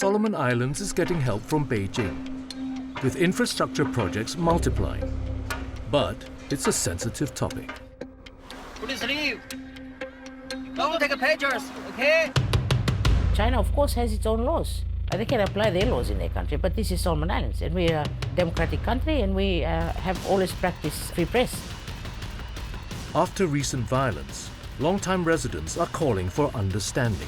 Solomon Islands is getting help from Beijing, with infrastructure projects multiplying. But it's a sensitive topic. Please leave. Don't take pictures, okay? China, of course, has its own laws. They can apply their laws in their country, but this is Solomon Islands, and we are a democratic country, and we have always practiced free press. After recent violence, long-time residents are calling for understanding.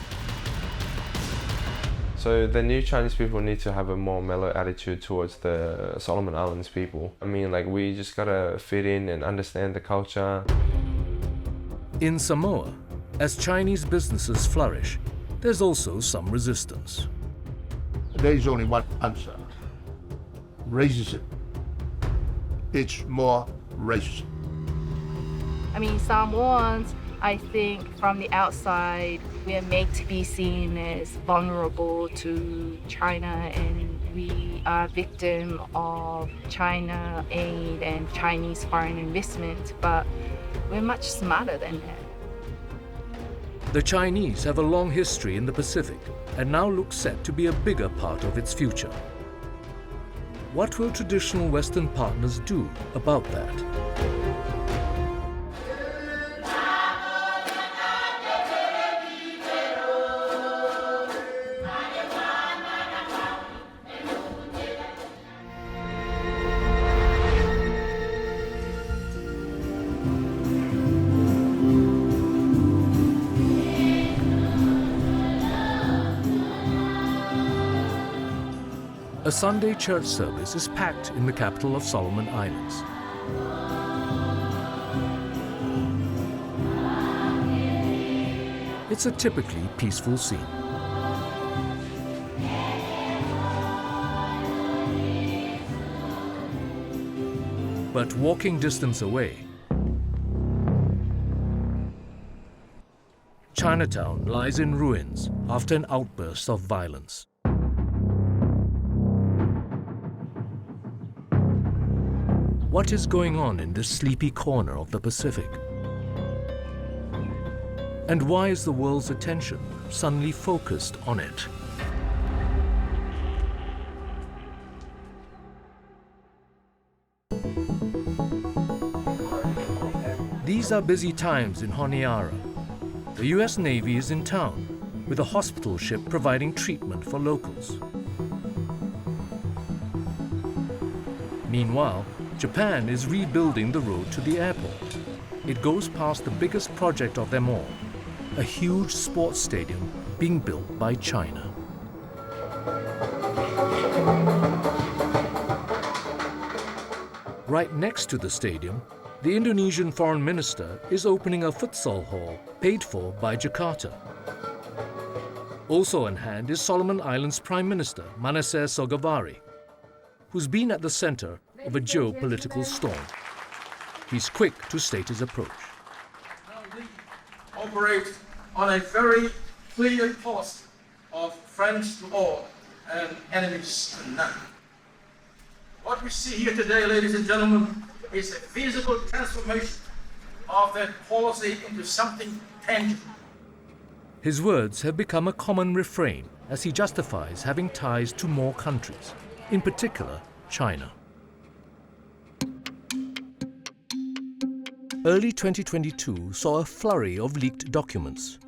So the new Chinese people need to have a more mellow attitude towards the Solomon Islands people. I mean, like, we just gotta fit in and understand the culture. In Samoa, as Chinese businesses flourish, there's also some resistance. There is only one answer: racism. It's more racism. I mean, Samoans, I think from the outside, we are made to be seen as vulnerable to China, and we are victim of China aid and Chinese foreign investment, but we're much smarter than that. The Chinese have a long history in the Pacific and now look set to be a bigger part of its future. What will traditional Western partners do about that? A Sunday church service is packed in the capital of Solomon Islands. It's a typically peaceful scene. But walking distance away, Chinatown lies in ruins after an outburst of violence. What is going on in this sleepy corner of the Pacific? And why is the world's attention suddenly focused on it? These are busy times in Honiara. The US Navy is in town, with a hospital ship providing treatment for locals. Meanwhile, Japan is rebuilding the road to the airport. It goes past the biggest project of them all, a huge sports stadium being built by China. Right next to the stadium, the Indonesian foreign minister is opening a futsal hall paid for by Jakarta. Also on hand is Solomon Islands Prime Minister Manasseh Sogavare, who's been at the center of a geopolitical storm. He's quick to state his approach. We operate on a very clear policy of friends to all and enemies to none. What we see here today, ladies and gentlemen, is a visible transformation of that policy into something tangible. His words have become a common refrain as he justifies having ties to more countries, in particular China. Early 2022 saw a flurry of leaked documents.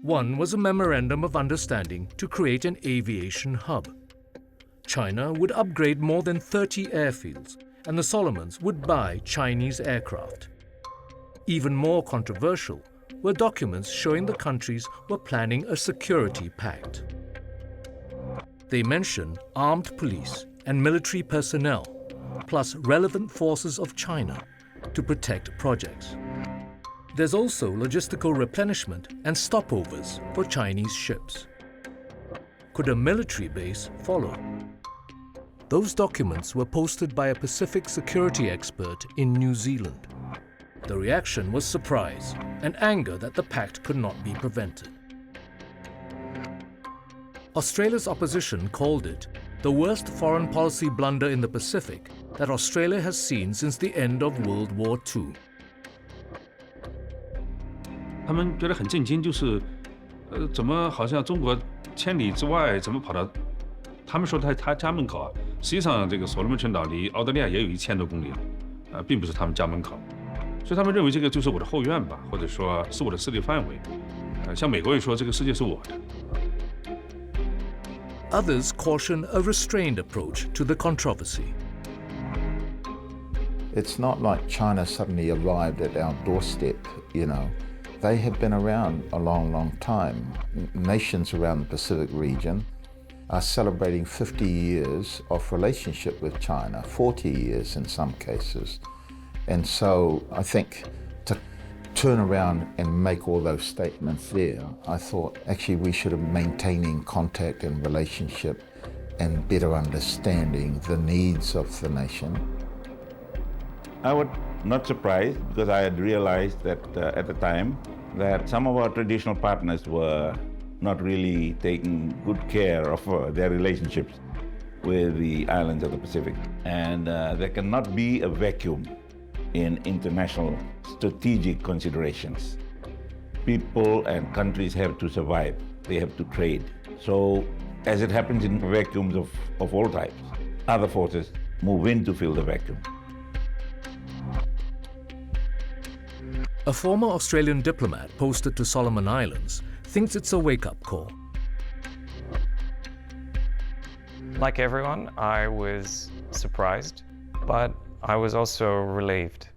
One was a memorandum of understanding to create an aviation hub. China would upgrade more than 30 airfields, and the Solomons would buy Chinese aircraft. Even more controversial were documents showing the countries were planning a security pact. They mention armed police and military personnel, plus relevant forces of China, to protect projects. There's also logistical replenishment and stopovers for Chinese ships. Could a military base follow? Those documents were posted by a Pacific security expert in New Zealand. The reaction was surprise and anger that the pact could not be prevented. Australia's opposition called it the worst foreign policy blunder in the Pacific that Australia has seen since the end of World War II. 他们觉得很震惊，就是怎么好像中国千里之外，怎么跑到他们说他家门口啊，实际上这个所罗门群岛离澳大利亚也有1000多公里了，并不是他们家门口，所以他们认为这个就是我的后院吧，或者说是我的势力范围。像美国也说这个世界是我的。Others caution a restrained approach to the controversy. It's not like China suddenly arrived at our doorstep, you know. They have been around a long, long time. Nations around the Pacific region are celebrating 50 years of relationship with China, 40 years in some cases. And so I think to turn around and make all those statements there, I thought actually we should have maintaining contact and relationship and better understanding the needs of the nation. I was not surprised because I had realized that at the time that some of our traditional partners were not really taking good care of their relationships with the islands of the Pacific. And there cannot be a vacuum in international strategic considerations. People and countries have to survive. They have to trade. So as it happens in vacuums of all types, other forces move in to fill the vacuum. A former Australian diplomat posted to Solomon Islands thinks it's a wake-up call. Like everyone, I was surprised, but I was also relieved.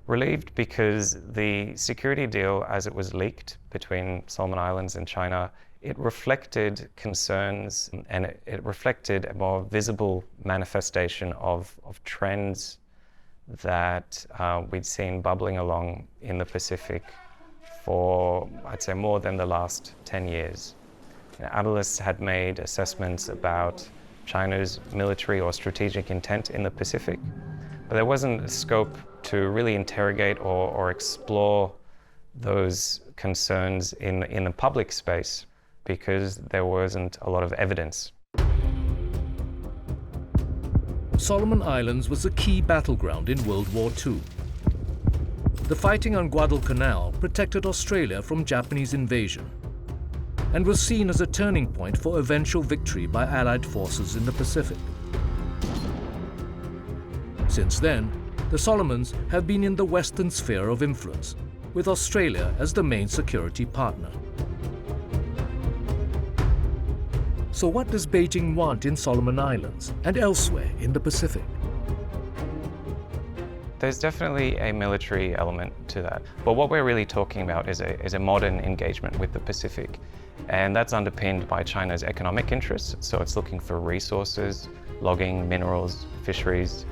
Relieved because the security deal, as it was leaked between Solomon Islands and China, it reflected concerns and it reflected a more visible manifestation of trends that we'd seen bubbling along in the Pacific for, I'd say, more than the last 10 years. Analysts had made assessments about China's military or strategic intent in the Pacific, but there wasn't a scope to really interrogate or explore those concerns in the public space because there wasn't a lot of evidence. Solomon Islands was a key battleground in World War II. The fighting on Guadalcanal protected Australia from Japanese invasion and was seen as a turning point for eventual victory by Allied forces in the Pacific. Since then, the Solomons have been in the Western sphere of influence, with Australia as the main security partner. So what does Beijing want in Solomon Islands and elsewhere in the Pacific? There's definitely a military element to that. But what we're really talking about is a modern engagement with the Pacific. And that's underpinned by China's economic interests. So it's looking for resources, logging, minerals, fisheries,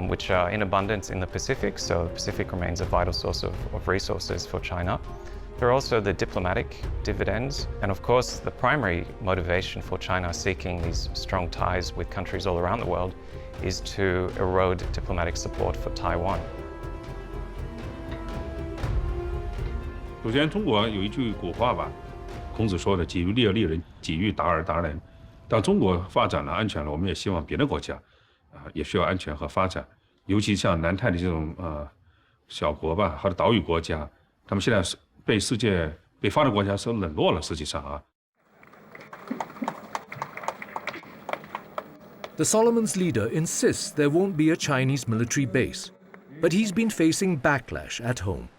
which are in abundance in the Pacific. So the Pacific remains a vital source of resources for China. There are also the diplomatic dividends, and of course the primary motivation for China seeking these strong ties with countries all around the world is to erode diplomatic support for Taiwan. 首先，中国有一句古话吧，孔子说的“己欲立而立人，己欲达而达人”。当中国发展了、安全了，我们也希望别的国家也需要安全和发展。尤其像南太的这种小国吧，或者岛屿国家，他们现在是被世界、被发达国家所冷落了。实际上啊。 The Solomons' leader insists there won't be a Chinese military base, but he's been facing backlash at home.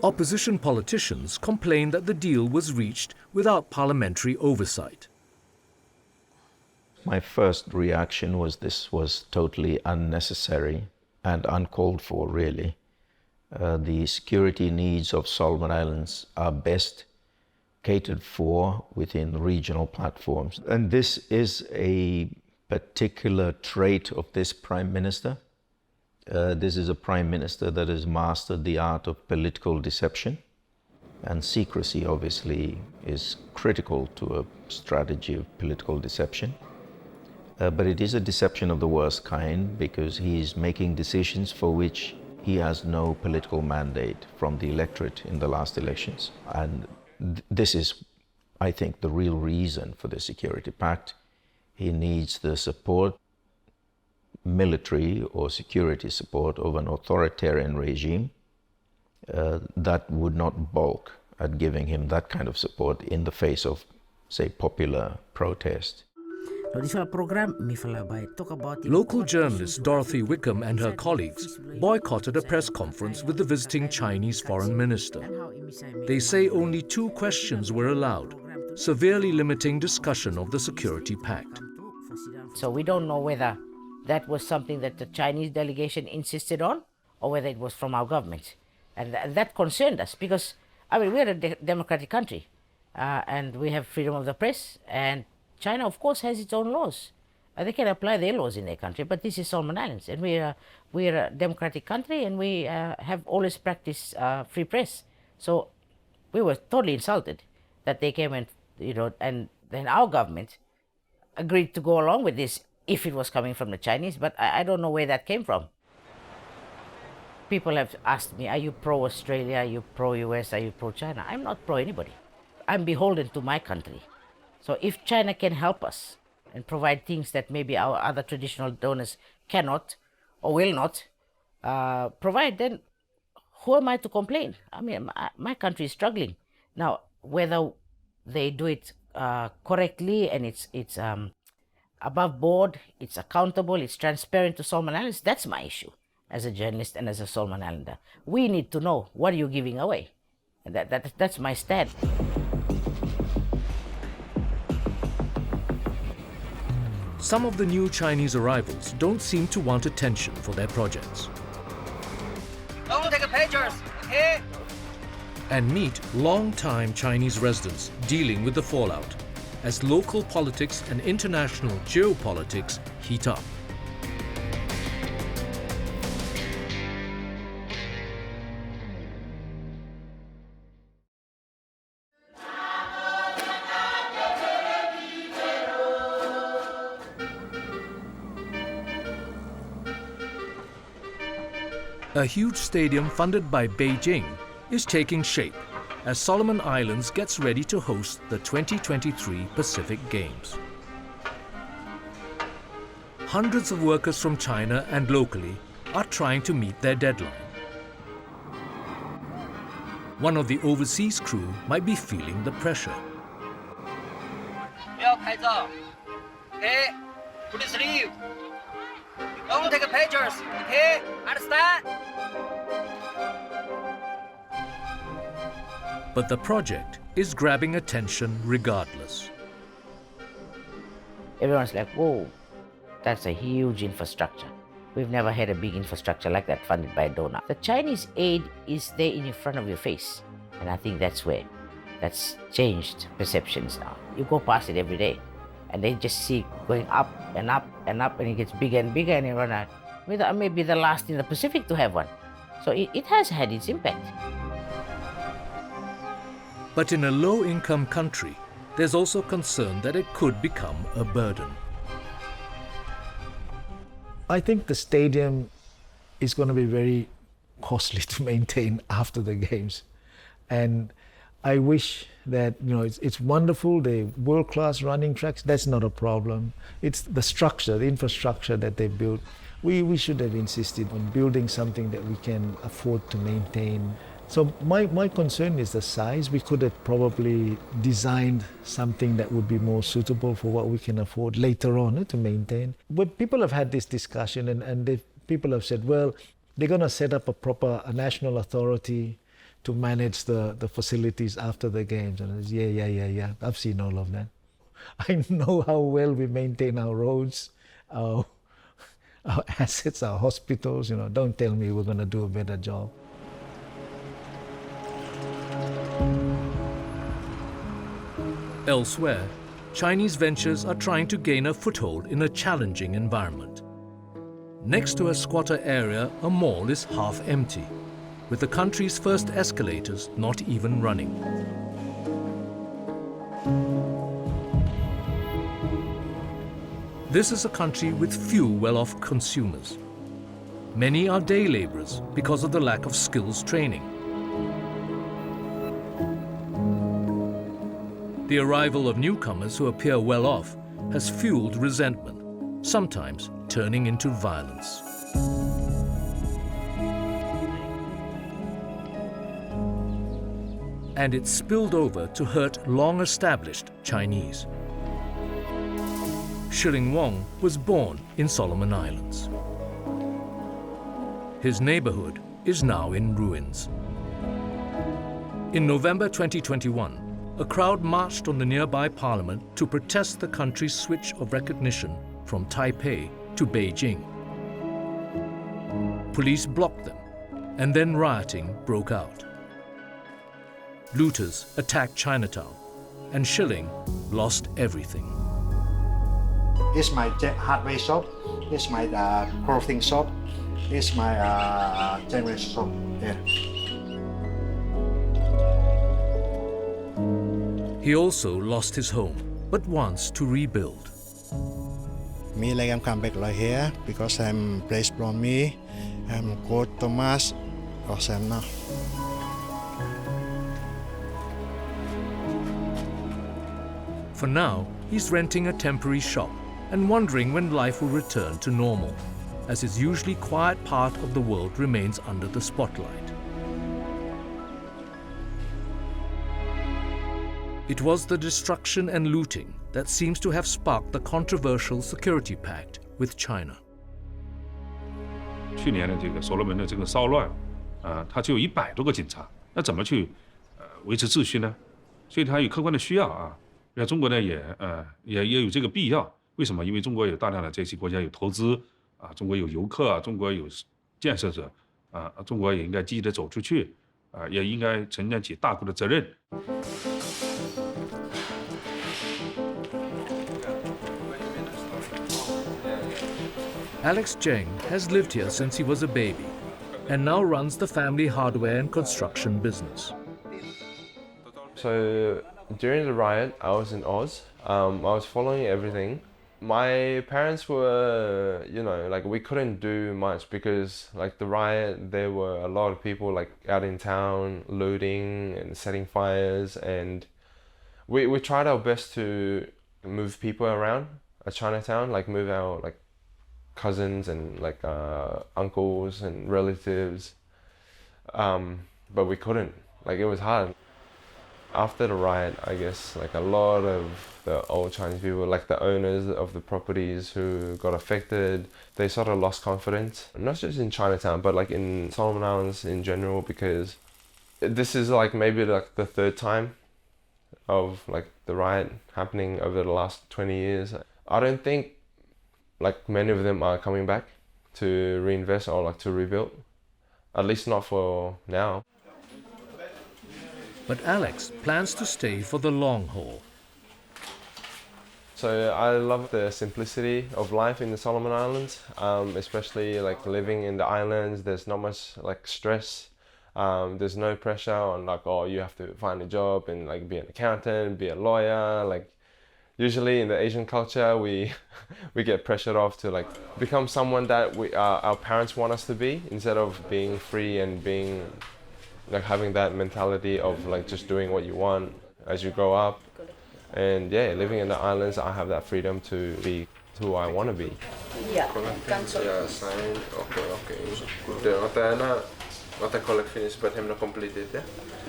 Opposition politicians complain that the deal was reached without parliamentary oversight. My first reaction was this was totally unnecessary and uncalled for, really. The security needs of Solomon Islands are best catered for within regional platforms. And this is a particular trait of this Prime Minister. This is a Prime Minister that has mastered the art of political deception. And secrecy, obviously, is critical to a strategy of political deception. But it is a deception of the worst kind because he is making decisions for which he has no political mandate from the electorate in the last elections. And this is, I think, the real reason for the security pact. He needs the support, military or security support of an authoritarian regime that would not balk at giving him that kind of support in the face of, say, popular protest. Local journalist Dorothy Wickham and her colleagues boycotted a press conference with the visiting Chinese foreign minister. They say only 2 questions were allowed, severely limiting discussion of the security pact. So we don't know whether that was something that the Chinese delegation insisted on or whether it was from our government. And that concerned us because, I mean, we're a democratic country and we have freedom of the press, and China, of course, has its own laws. They can apply their laws in their country, but this is Solomon Islands, and we're a democratic country, and we have always practiced free press. So we were totally insulted that they came and, and then our government agreed to go along with this if it was coming from the Chinese, but I don't know where that came from. People have asked me, are you pro-Australia, are you pro-US, are you pro-China? I'm not pro-anybody. I'm beholden to my country. So if China can help us and provide things that maybe our other traditional donors cannot or will not provide, then who am I to complain? I mean, my country is struggling. Now, whether they do it correctly and it's above board, it's accountable, it's transparent to Solomon Islands, that's my issue as a journalist and as a Solomon Islander. We need to know, what are you giving away? And that's my stand. Some of the new Chinese arrivals don't seem to want attention for their projects. Don't take pictures, okay? And meet long-time Chinese residents dealing with the fallout as local politics and international geopolitics heat up. A huge stadium funded by Beijing is taking shape as Solomon Islands gets ready to host the 2023 Pacific Games. Hundreds of workers from China and locally are trying to meet their deadline. One of the overseas crew might be feeling the pressure. 不要拍照 okay? Please leave. Don't take pictures, okay? Understand? But the project is grabbing attention regardless. Everyone's like, whoa, that's a huge infrastructure. We've never had a big infrastructure like that funded by a donor. The Chinese aid is there in front of your face. And I think that's changed perceptions now. You go past it every day and they just see going up and up and up, and it gets bigger and bigger, and you run out. Maybe the last in the Pacific to have one. So it has had its impact. But in a low-income country, there's also concern that it could become a burden. I think the stadium is going to be very costly to maintain after the games. And I wish that, it's wonderful, the world-class running tracks, that's not a problem. It's the structure, the infrastructure that they built. We should have insisted on building something that we can afford to maintain. So my concern is the size. We could have probably designed something that would be more suitable for what we can afford later on to maintain. But people have had this discussion and people have said, well, they're going to set up a national authority to manage the facilities after the games. And I said, yeah. I've seen all of that. I know how well we maintain our roads, our assets, our hospitals. Don't tell me we're going to do a better job. Elsewhere, Chinese ventures are trying to gain a foothold in a challenging environment. Next to a squatter area, a mall is half empty, with the country's first escalators not even running. This is a country with few well-off consumers. Many are day laborers because of the lack of skills training. The arrival of newcomers who appear well-off has fueled resentment, sometimes turning into violence. and it spilled over to hurt long-established Chinese. Shilling Wong was born in Solomon Islands. His neighborhood is now in ruins. In November 2021, a crowd marched on the nearby parliament to protest the country's switch of recognition from Taipei to Beijing. Police blocked them, and then rioting broke out. Looters attacked Chinatown, and Shilling lost everything. This is my hardware shop. This is my clothing shop. This is my jewelry shop. Yeah. He also lost his home, but wants to rebuild. Me like I'm come back like here because I'm placed from me. I'm called Thomas because I'm now. For now, he's renting a temporary shop and wondering when life will return to normal, as his usually quiet part of the world remains under the spotlight. It was the destruction and looting that seems to have sparked the controversial security pact with China. 去年的这个所罗门的这个骚乱，他只有100多个警察，那怎么去维持秩序呢？所以他有客观的需要啊。那中国呢也有这个必要。为什么？因为中国有大量的这些国家有投资啊，中国有游客啊，中国有建设者啊，中国也应该积极的走出去啊，也应该承担起大国的责任。 Alex Zheng has lived here since he was a baby and now runs the family hardware and construction business. So during the riot, I was in Oz. I was following everything. My parents were, you know, like we couldn't do much because like the riot, there were a lot of people like out in town looting and setting fires, and we tried our best to move people around Chinatown, like move our like cousins and like uncles and relatives, but we couldn't. Like it was hard. After the riot, I guess like a lot of the old Chinese people, like the owners of the properties who got affected, they sort of lost confidence, not just in Chinatown but like in Solomon Islands in general, because this is like maybe like the third time of like the riot happening over the last 20 years. I don't think like many of them are coming back to reinvest or like to rebuild, at least not for now. But Alex plans to stay for the long haul. So I love the simplicity of life in the Solomon Islands, especially like living in the islands. There's not much like stress. There's no pressure on like, oh, you have to find a job and like be an accountant, be a lawyer. Like usually in the Asian culture, we get pressured off to like become someone that our parents want us to be, instead of being free and being like having that mentality of like just doing what you want as you grow up. And yeah, living in the islands, I have that freedom to be who I want to be. Yeah.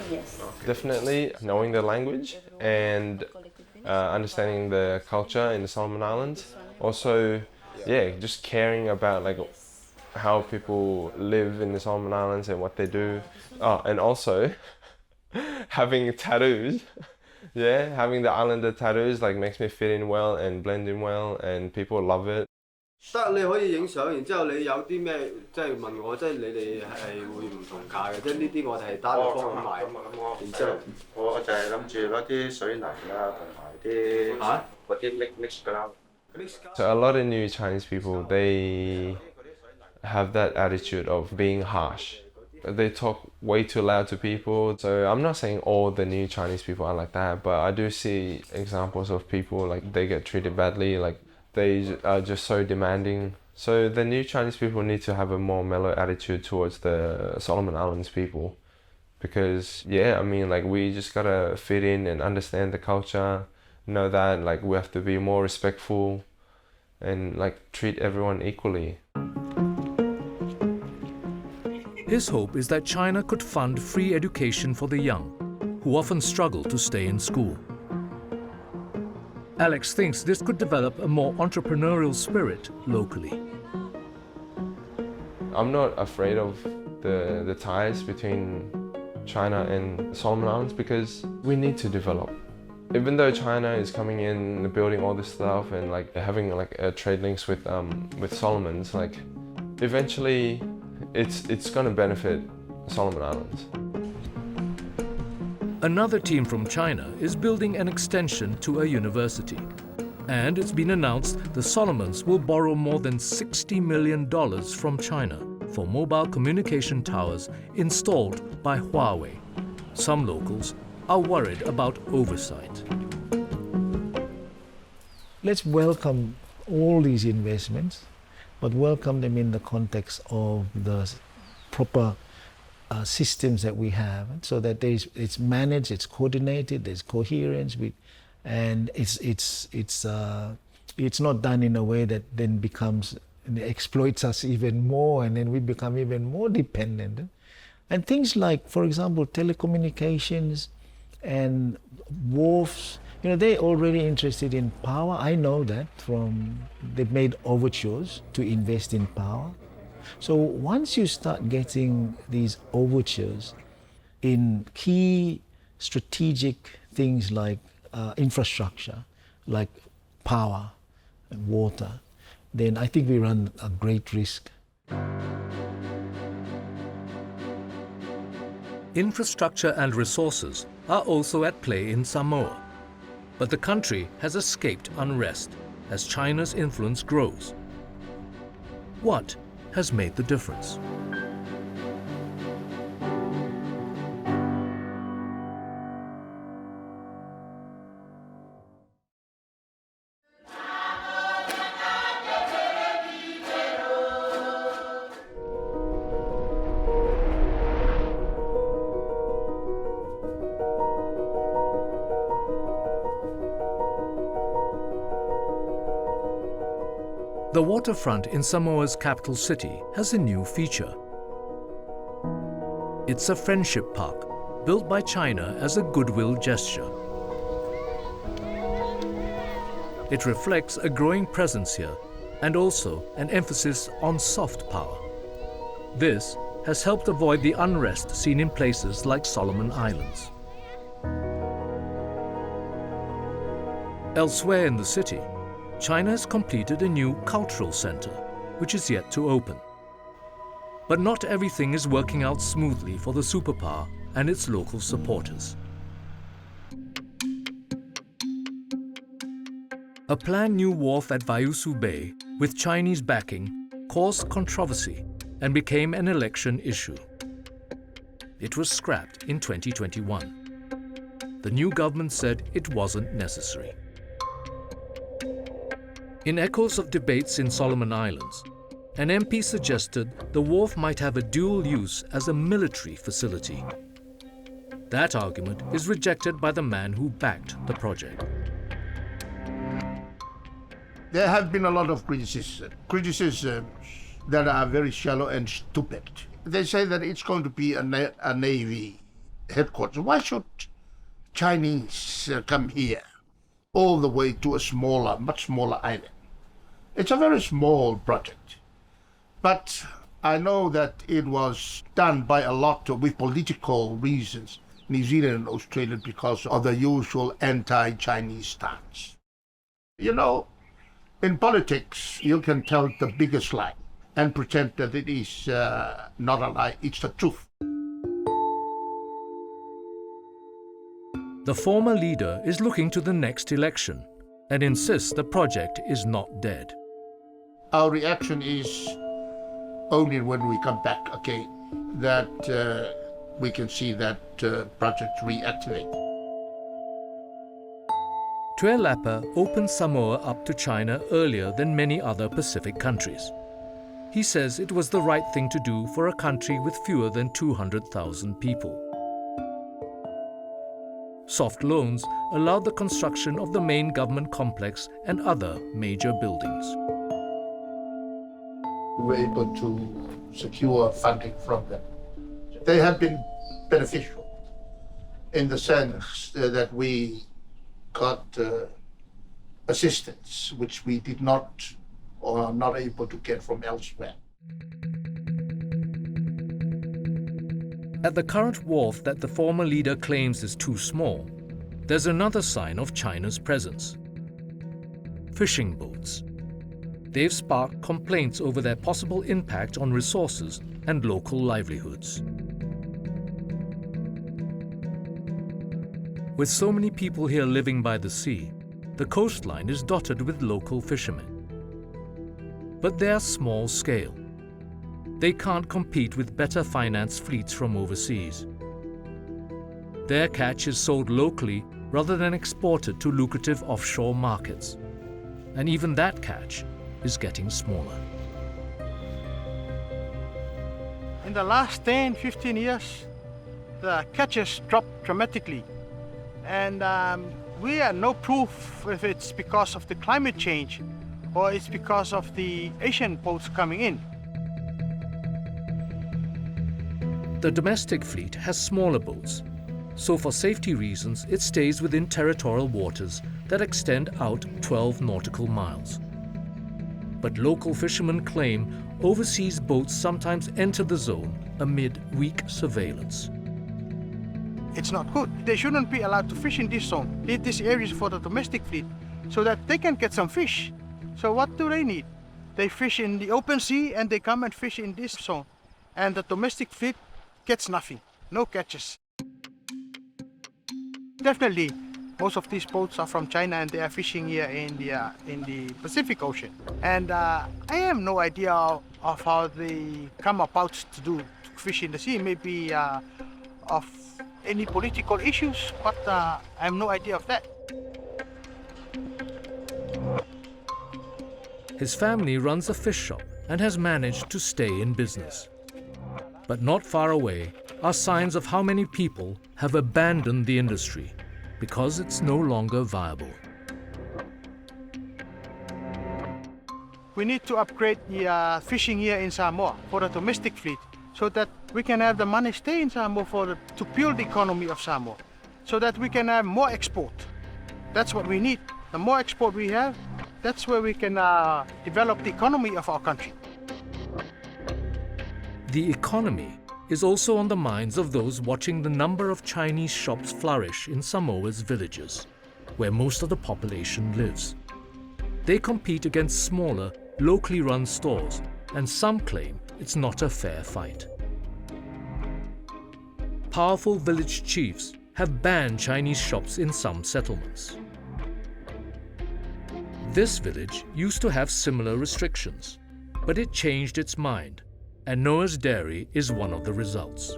Yes. Definitely knowing the language and understanding the culture in the Solomon Islands. Also, yeah, just caring about like how people live in the Solomon Islands and what they do. Oh, and also having tattoos. Yeah, having the islander tattoos like makes me fit in well and blend in well, and people love it. 得你可以影相，然之後你有啲咩即係問我，即係你哋係會唔同價嘅，即係呢啲我哋係單方面賣。然之後我就係諗住攞啲水泥啦，同埋啲嗰啲 mix 㗎啦。So a lot of new Chinese people, they have that attitude of being harsh. They talk way too loud to people. So I'm not saying all the new Chinese people are like that, but I do see examples of people like they get treated badly, like they are just so demanding. So the new Chinese people need to have a more mellow attitude towards the Solomon Islands people, because yeah, I mean like we just gotta fit in and understand the culture, know that like we have to be more respectful and like treat everyone equally. His hope is that China could fund free education for the young, who often struggle to stay in school. Alex thinks this could develop a more entrepreneurial spirit locally. I'm not afraid of the ties between China and Solomon Islands because we need to develop. Even though China is coming in, building all this stuff and like having like trade links with Solomons, like eventually it's going to benefit Solomon Islands. Another team from China is building an extension to a university. And it's been announced the Solomons will borrow more than $60 million from China for mobile communication towers installed by Huawei. Some locals are worried about oversight. Let's welcome all these investments, but welcome them in the context of the proper systems that we have, so that it's managed, it's coordinated, there's coherence, and it's not done in a way that then exploits us even more, and then we become even more dependent. And things like, for example, telecommunications and wharfs, they're already interested in power. I know that they've made overtures to invest in power. So once you start getting these overtures in key strategic things like infrastructure, like power and water, then I think we run a great risk. Infrastructure and resources are also at play in Samoa. But the country has escaped unrest as China's influence grows. What has made the difference? The waterfront in Samoa's capital city has a new feature. It's a friendship park built by China as a goodwill gesture. It reflects a growing presence here and also an emphasis on soft power. This has helped avoid the unrest seen in places like Solomon Islands. Elsewhere in the city, China has completed a new cultural center, which is yet to open. But not everything is working out smoothly for the superpower and its local supporters. A planned new wharf at Vaiusu Bay with Chinese backing caused controversy and became an election issue. It was scrapped in 2021. The new government said it wasn't necessary. In echoes of debates in Solomon Islands, an MP suggested the wharf might have a dual use as a military facility. That argument is rejected by the man who backed the project. There have been a lot of criticisms that are very shallow and stupid. They say that it's going to be a Navy headquarters. Why should Chinese come here all the way to a much smaller island? It's a very small project. But I know that it was done by a lot with political reasons, New Zealand and Australia, because of the usual anti-Chinese stance. In politics, you can tell the biggest lie and pretend that it is not a lie, it's the truth. The former leader is looking to the next election and insists the project is not dead. Our reaction is only when we come back again that we can see that project reactivate. Tuelapa opened Samoa up to China earlier than many other Pacific countries. He says it was the right thing to do for a country with fewer than 200,000 people. Soft loans allowed the construction of the main government complex and other major buildings. We were able to secure funding from them. They have been beneficial. in the sense that we got assistance, which we did not or are not able to get from elsewhere. At the current wharf that the former leader claims is too small, there's another sign of China's presence: fishing boats. They've sparked complaints over their possible impact on resources and local livelihoods. With so many people here living by the sea, the coastline is dotted with local fishermen. But they're small scale. They can't compete with better financed fleets from overseas. Their catch is sold locally rather than exported to lucrative offshore markets. And even that catch is getting smaller. In the last 10, 15 years, the catches dropped dramatically. And we have no proof if it's because of the climate change or it's because of the Asian boats coming in. The domestic fleet has smaller boats, so for safety reasons it stays within territorial waters that extend out 12 nautical miles. But local fishermen claim overseas boats sometimes enter the zone amid weak surveillance. It's not good. They shouldn't be allowed to fish in this zone. Leave this area for the domestic fleet so that they can get some fish. So what do they need? They fish in the open sea and they come and fish in this zone. And the domestic fleet gets nothing, no catches. Definitely, most of these boats are from China and they are fishing here in the Pacific Ocean. And I have no idea of how they come about to fish in the sea. Maybe of any political issues, but I have no idea of that. His family runs a fish shop and has managed to stay in business. But not far away are signs of how many people have abandoned the industry because it's no longer viable. We need to upgrade the fishing here in Samoa for the domestic fleet so that we can have the money stay in Samoa to build the economy of Samoa, so that we can have more export. That's what we need. The more export we have, that's where we can develop the economy of our country. The economy is also on the minds of those watching the number of Chinese shops flourish in Samoa's villages, where most of the population lives. They compete against smaller, locally run stores, and some claim it's not a fair fight. Powerful village chiefs have banned Chinese shops in some settlements. This village used to have similar restrictions, but it changed its mind, and Noah's Dairy is one of the results.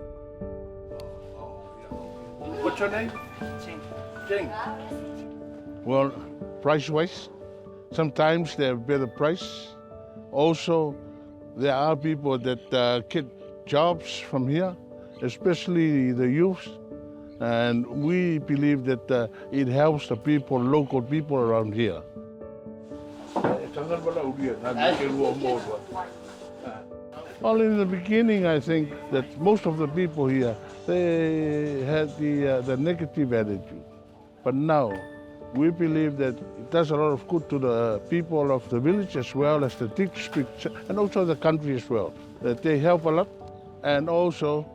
What's your name? Jing. Well, price-wise, sometimes they have better price. Also, there are people that get jobs from here, especially the youth. And we believe that it helps the people, local people around here. Well, in the beginning, I think that most of the people here, they had the negative attitude. But now, we believe that it does a lot of good to the people of the village as well as the district and also the country as well. That they help a lot. And also,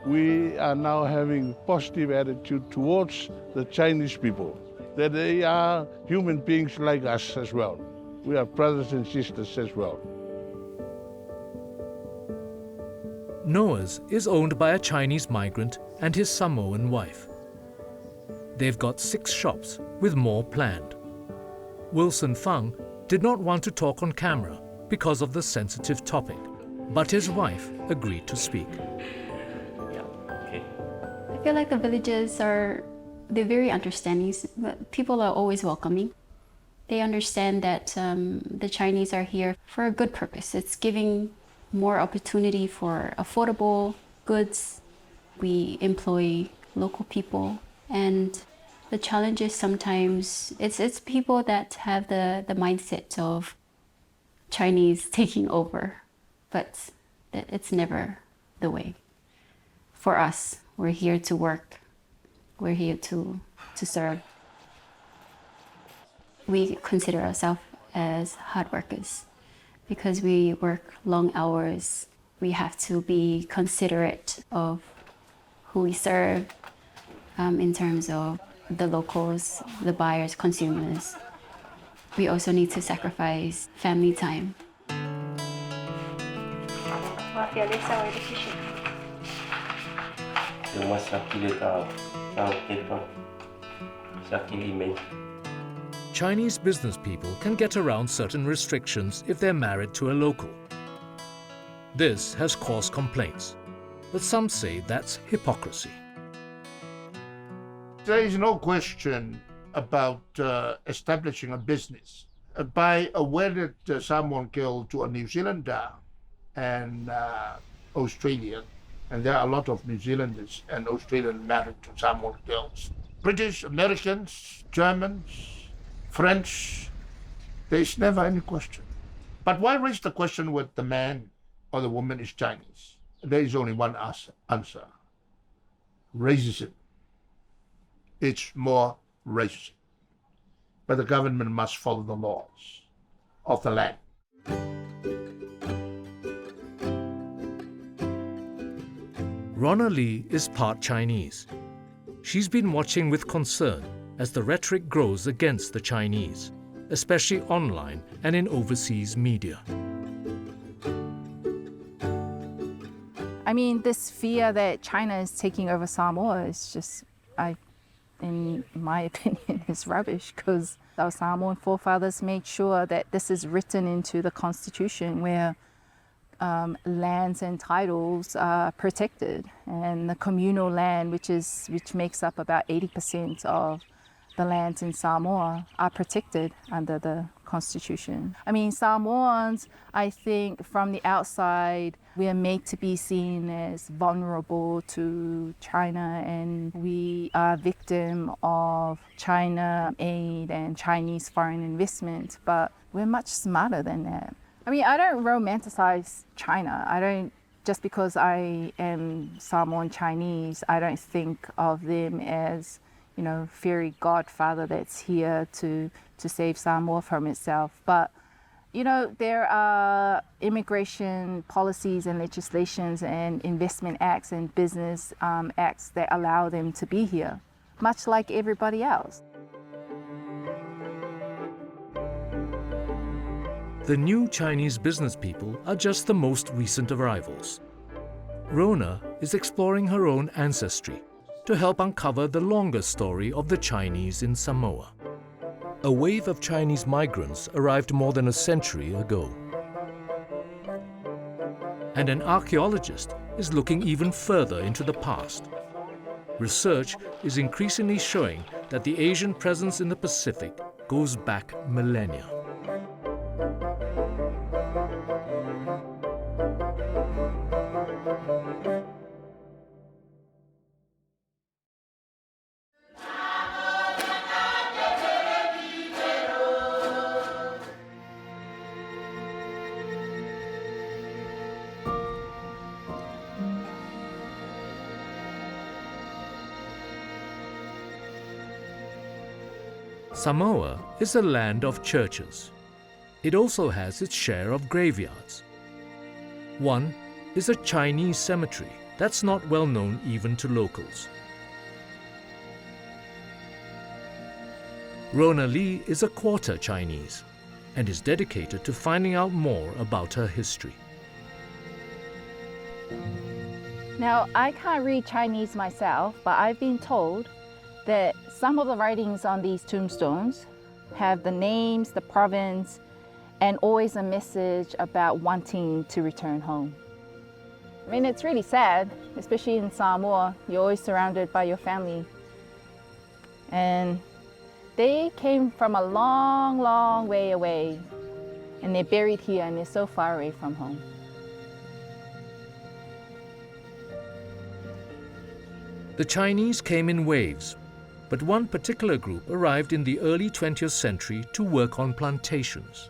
we are now having positive attitude towards the Chinese people. That they are human beings like us as well. We are brothers and sisters as well. Noah's is owned by a Chinese migrant and his Samoan wife. They've got 6 shops with more planned. Wilson Fung did not want to talk on camera because of the sensitive topic, but his wife agreed to speak. I feel like the villagers they're very understanding. People are always welcoming. They understand that the Chinese are here for a good purpose. It's giving more opportunity for affordable goods. We employ local people, and the challenge is sometimes it's people that have the mindset of Chinese taking over, but it's never the way. For us, we're here to work We're here to serve. We consider ourselves as hard workers because we work long hours. We have to be considerate of who we serve in terms of the locals, the buyers, consumers. We also need to sacrifice family time. Chinese business people can get around certain restrictions if they're married to a local. This has caused complaints, but some say that's hypocrisy. There is no question about establishing a business. By a wedded Samoan girl to a New Zealander and Australian, and there are a lot of New Zealanders and Australians married to Samoan girls. British, Americans, Germans, French, there's never any question. But why raise the question with the man or the woman is Chinese? There is only one answer. Racism. It's more racism. But the government must follow the laws of the land. Ronna Lee is part Chinese. She's been watching with concern as the rhetoric grows against the Chinese, especially online and in overseas media. I mean, this fear that China is taking over Samoa is just, in my opinion, is rubbish, because our Samoan forefathers made sure that this is written into the constitution where lands and titles are protected, and the communal land, which makes up about 80% of the lands in Samoa, are protected under the constitution. I mean, Samoans, I think from the outside, we are made to be seen as vulnerable to China, and we are victim of China aid and Chinese foreign investment, but we're much smarter than that. I mean, I don't romanticize China. Just because I am Samoan Chinese, I don't think of them as, fairy godfather that's here to save Samoa from itself. But, there are immigration policies and legislations and investment acts and business acts that allow them to be here, much like everybody else. The new Chinese business people are just the most recent arrivals. Ronna is exploring her own ancestry to help uncover the longer story of the Chinese in Samoa. A wave of Chinese migrants arrived more than a century ago. And an archaeologist is looking even further into the past. Research is increasingly showing that the Asian presence in the Pacific goes back millennia. Samoa is a land of churches. It also has its share of graveyards. One is a Chinese cemetery that's not well known even to locals. Ronna Lee is a quarter Chinese and is dedicated to finding out more about her history. Now, I can't read Chinese myself, but I've been told that some of the writings on these tombstones have the names, the province, and always a message about wanting to return home. I mean, it's really sad, especially in Samoa. You're always surrounded by your family. And they came from a long, long way away, and they're buried here, and they're so far away from home. The Chinese came in waves, but one particular group arrived in the early 20th century to work on plantations.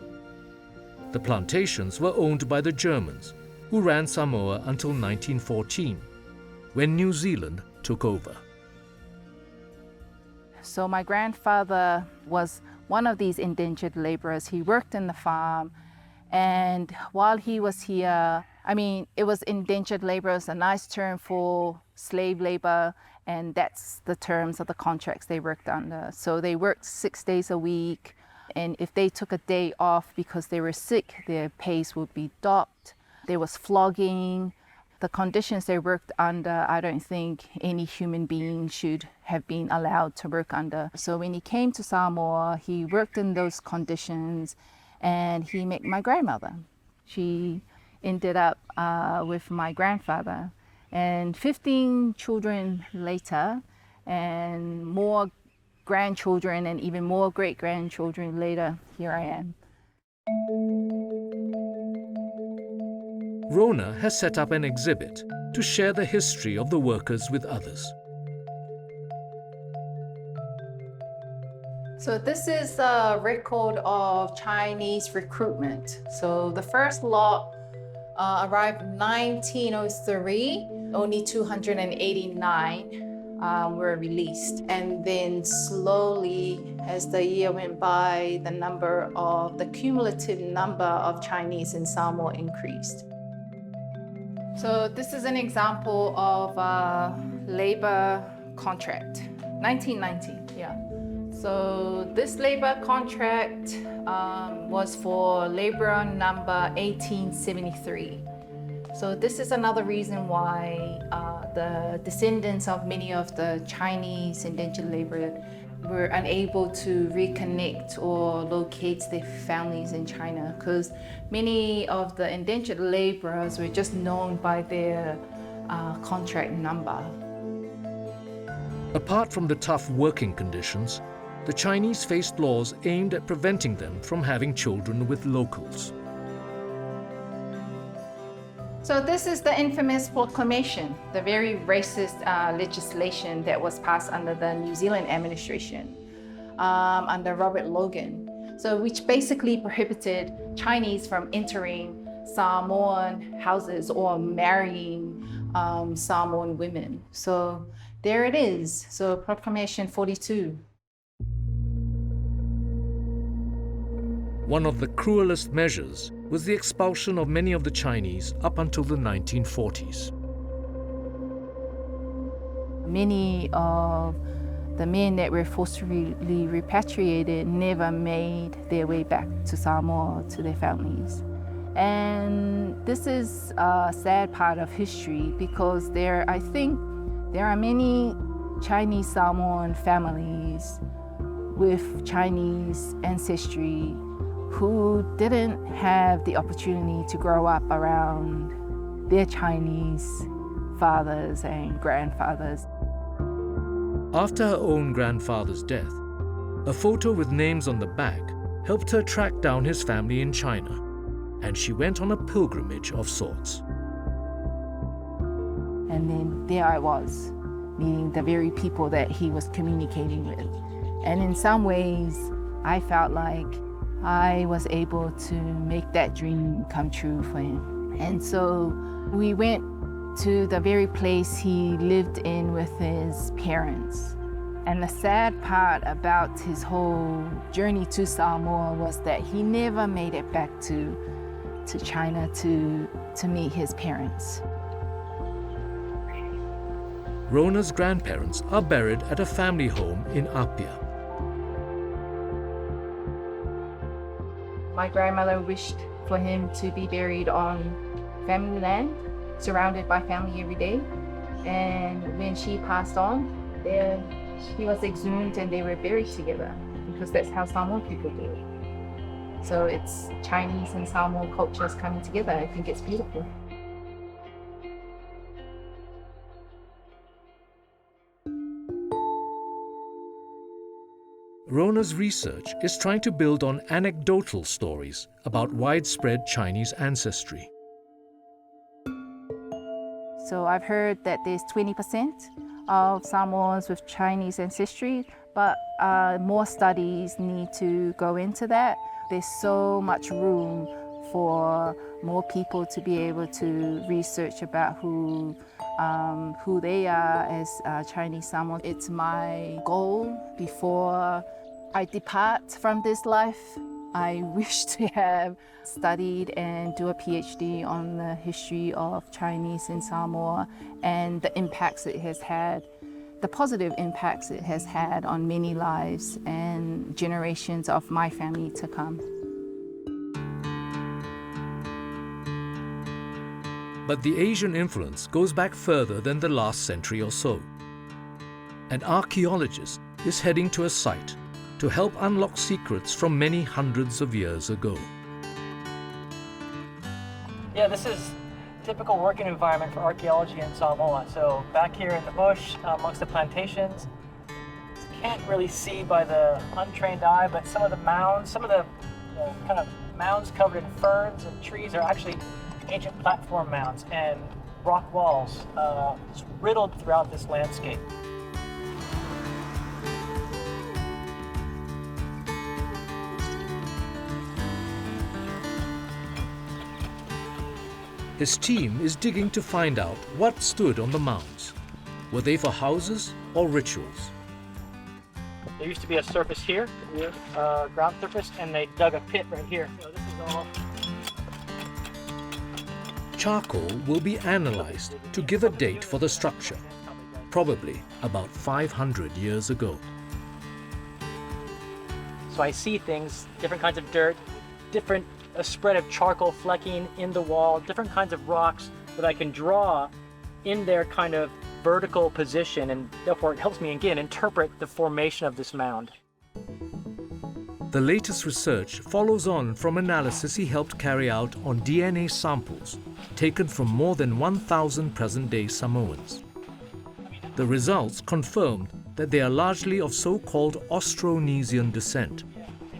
The plantations were owned by the Germans, who ran Samoa until 1914, when New Zealand took over. So my grandfather was one of these indentured laborers. He worked in the farm, and while he was here, it was indentured laborers, a nice term for slave labor, and that's the terms of the contracts they worked under. So they worked 6 days a week, and if they took a day off because they were sick, their pays would be docked. There was flogging. The conditions they worked under, I don't think any human being should have been allowed to work under. So when he came to Samoa, he worked in those conditions, and he met my grandmother. She ended up with my grandfather, and 15 children later, and more grandchildren, and even more great-grandchildren later, here I am. Rona has set up an exhibit to share the history of the workers with others. So this is a record of Chinese recruitment. So the first lot arrived in 1903. Only 289 were released. And then slowly, as the year went by, the cumulative number of Chinese in Samoa increased. So this is an example of a labor contract, 1990, yeah. So this labor contract was for laborer number 1873. So this is another reason why the descendants of many of the Chinese indentured laborers were unable to reconnect or locate their families in China, because many of the indentured laborers were just known by their contract number. Apart from the tough working conditions, the Chinese faced laws aimed at preventing them from having children with locals. So this is the infamous proclamation, the very racist legislation that was passed under the New Zealand administration, under Robert Logan. So which basically prohibited Chinese from entering Samoan houses or marrying Samoan women. So there it is, so Proclamation 42. One of the cruelest measures was the expulsion of many of the Chinese up until the 1940s. Many of the men that were forcibly repatriated never made their way back to Samoa, to their families. And this is a sad part of history, because I think there are many Chinese Samoan families with Chinese ancestry who didn't have the opportunity to grow up around their Chinese fathers and grandfathers. After her own grandfather's death, a photo with names on the back helped her track down his family in China, and she went on a pilgrimage of sorts. And then there I was, meeting the very people that he was communicating with. And in some ways, I felt like I was able to make that dream come true for him. And so we went to the very place he lived in with his parents. And the sad part about his whole journey to Samoa was that he never made it back to China to meet his parents. Rona's grandparents are buried at a family home in Apia. My grandmother wished for him to be buried on family land, surrounded by family every day. And when she passed on, he was exhumed and they were buried together, because that's how Samoan people do it. So it's Chinese and Samoan cultures coming together. I think it's beautiful. Rona's research is trying to build on anecdotal stories about widespread Chinese ancestry. So I've heard that there's 20% of Samoans with Chinese ancestry, but more studies need to go into that. There's so much room for more people to be able to research about who who they are as Chinese Samoan. It's my goal before I depart from this life. I wish to have studied and do a PhD on the history of Chinese in Samoa and the impacts it has had, the positive impacts it has had on many lives and generations of my family to come. But the Asian influence goes back further than the last century or so. An archaeologist is heading to a site to help unlock secrets from many hundreds of years ago. Yeah, this is a typical working environment for archaeology in Samoa. So back here in the bush, amongst the plantations, can't really see by the untrained eye, but some of the mounds, some of the kind of mounds covered in ferns and trees are actually ancient platform mounds and rock walls riddled throughout this landscape. His team is digging to find out what stood on the mounds. Were they for houses or rituals? There used to be a surface here, ground surface, and they dug a pit right here. So this is all. Charcoal will be analyzed to give a date for the structure, probably about 500 years ago. So I see things, different kinds of dirt, different a spread of charcoal flecking in the wall, different kinds of rocks that I can draw in their kind of vertical position, and therefore it helps me again interpret the formation of this mound. The latest research follows on from analysis he helped carry out on DNA samples taken from more than 1,000 present-day Samoans. The results confirmed that they are largely of so-called Austronesian descent,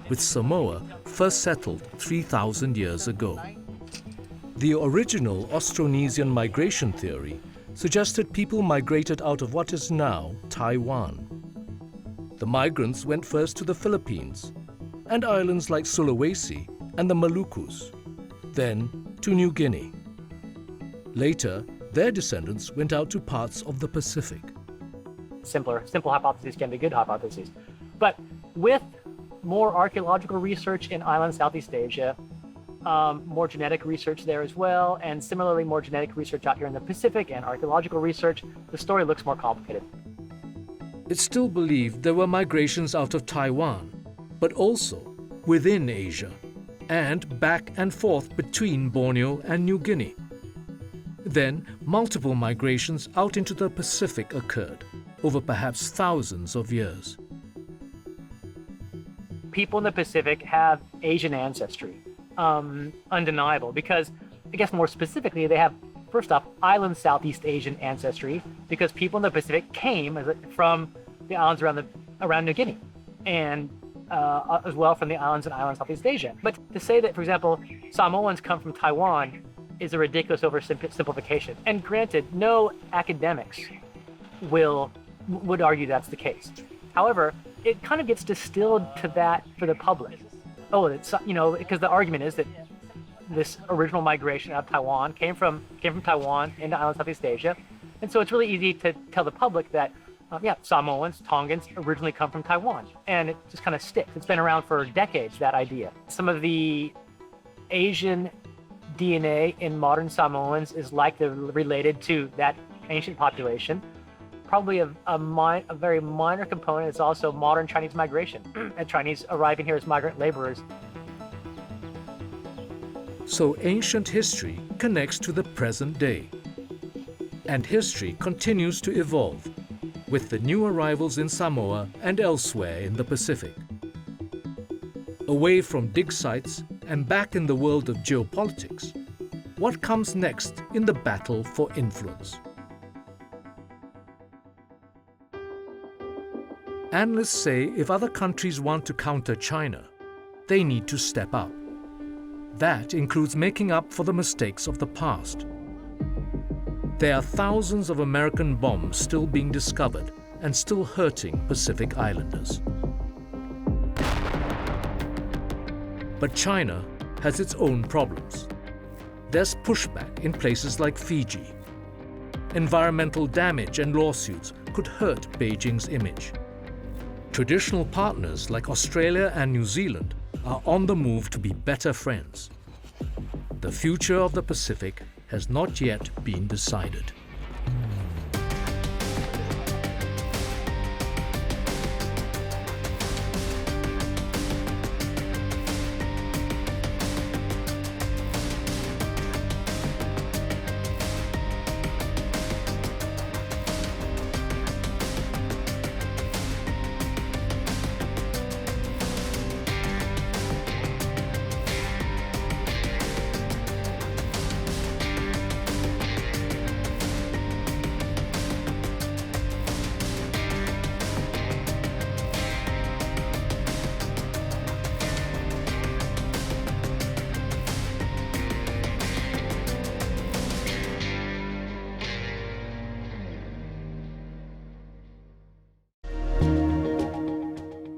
with Samoa first settled 3,000 years ago. The original Austronesian migration theory suggested people migrated out of what is now Taiwan. The migrants went first to the Philippines and islands like Sulawesi and the Malukus, then to New Guinea. Later, their descendants went out to parts of the Pacific. Simple hypotheses can be good hypotheses. But with more archaeological research in island Southeast Asia, more genetic research there as well, and similarly more genetic research out here in the Pacific and archaeological research, the story looks more complicated. It's still believed there were migrations out of Taiwan, but also within Asia, and back and forth between Borneo and New Guinea. Then, multiple migrations out into the Pacific occurred, over perhaps thousands of years. People in the Pacific have Asian ancestry, undeniable, because I guess more specifically, they have, first off, island Southeast Asian ancestry, because people in the Pacific came from the islands around New Guinea, and as well from the islands and island Southeast Asia. But to say that, for example, Samoans come from Taiwan is a ridiculous oversimplification. And granted, no academics would argue that's the case. However, it kind of gets distilled to that for the public. Oh, it's, because the argument is that this original migration out of Taiwan came from Taiwan into island Southeast Asia, and so it's really easy to tell the public that Samoans, Tongans originally come from Taiwan, and it just kind of sticks. It's been around for decades, that idea. Some of the Asian DNA in modern Samoans is likely related to that ancient population. Probably a very minor component is also modern Chinese migration, and Chinese arriving here as migrant laborers. So ancient history connects to the present day. And history continues to evolve with the new arrivals in Samoa and elsewhere in the Pacific. Away from dig sites and back in the world of geopolitics, what comes next in the battle for influence? Analysts say if other countries want to counter China, they need to step up. That includes making up for the mistakes of the past. There are thousands of American bombs still being discovered and still hurting Pacific Islanders. But China has its own problems. There's pushback in places like Fiji. environmental damage and lawsuits could hurt Beijing's image. Traditional partners like Australia and New Zealand are on the move to be better friends. The future of the Pacific has not yet been decided.